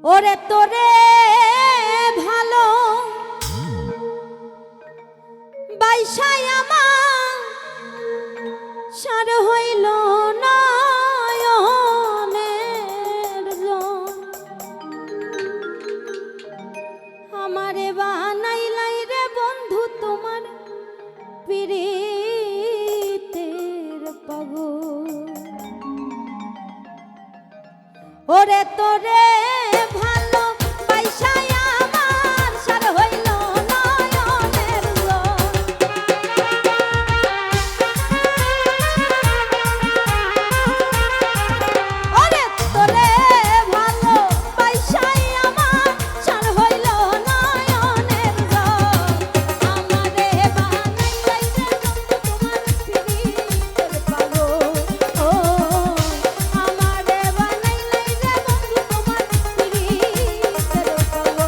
ওরে তোরে ভালো বাইসাই আমার সার হইল নয়নের জল আমারে বানাইলাই রে বন্ধু তোমার প্রীতের পাগল ওরে তোরে ভালো বাইসাই আমার সার হইল নয়নের জল ওরে তোরে ভালো বাইসাই আমার সার হইল নয়নের জল আমারে বানাইলাই রে তোমার প্রীতের পাগল ও আমারে বানাইলাই রে বন্ধু তোমার প্রীতের পাগল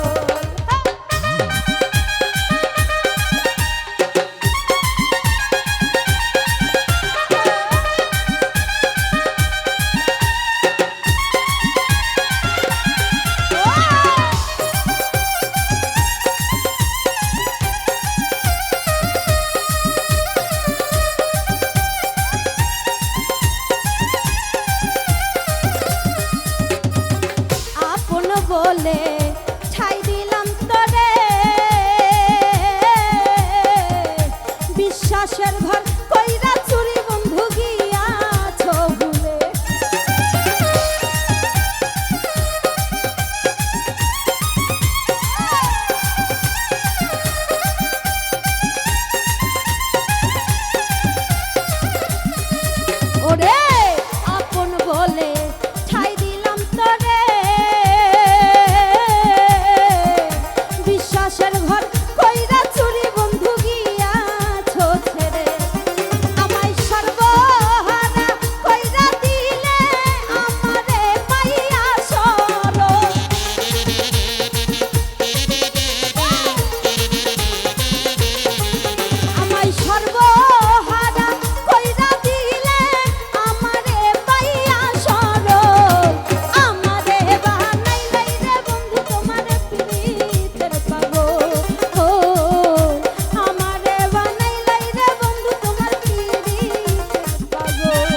আপন বলে ঠাই দিলাম তোরে বিশ্বাসের ঘর কইরা চুরি বন্ধু গিয়াছ ভুলে ওরে আপন বলে ঠাই দিলাম তোরে বিশ্বাসের ঘর কইরা চুরি বন্ধু গিয়াছ ছেড়ে আমায় সর্বহারা কইরা দিলে আমারে পাইয়া সর আমায় সর্বহারা কইরা দিলে আমারে পাইয়া সর আমারে বানাইলাই রে বন্ধু তোমার প্রীতের পাগল ও আমারে বানাইলাই রে বন্ধু তোমার প্রীতের পাগল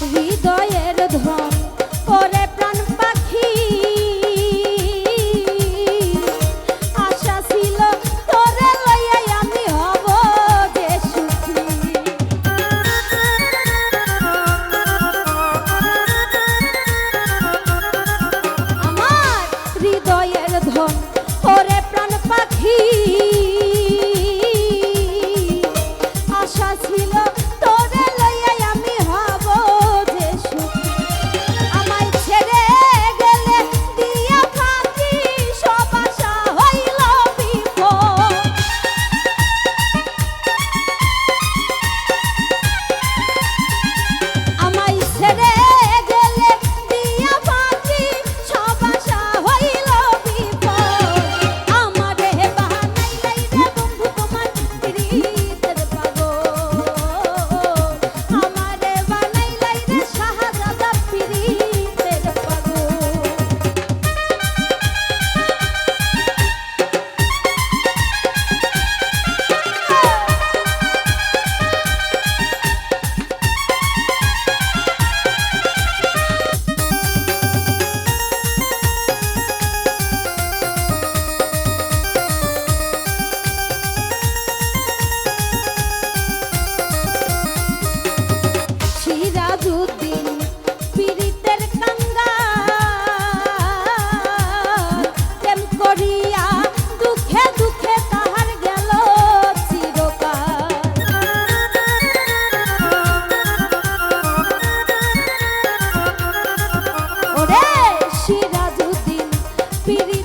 হৃদয়ের ধন ওরে প্রাণ পাখি আশা ছিল তোরে লইয়াই আমি হব যে সুখী আমার হৃদয়ের ধন ওরে প্রাণ পাখি আশা ছিল তোরে লইয়াই আমি হব যে সুখী আমায় ছেড়ে গেলে দিয়া ফাঁকি সব আশা হইল বিফল আমায় ছেড়ে গেলে দিয়া ফাঁকি সব আশা হইল বিফল আমারে বানাইলাই পিরি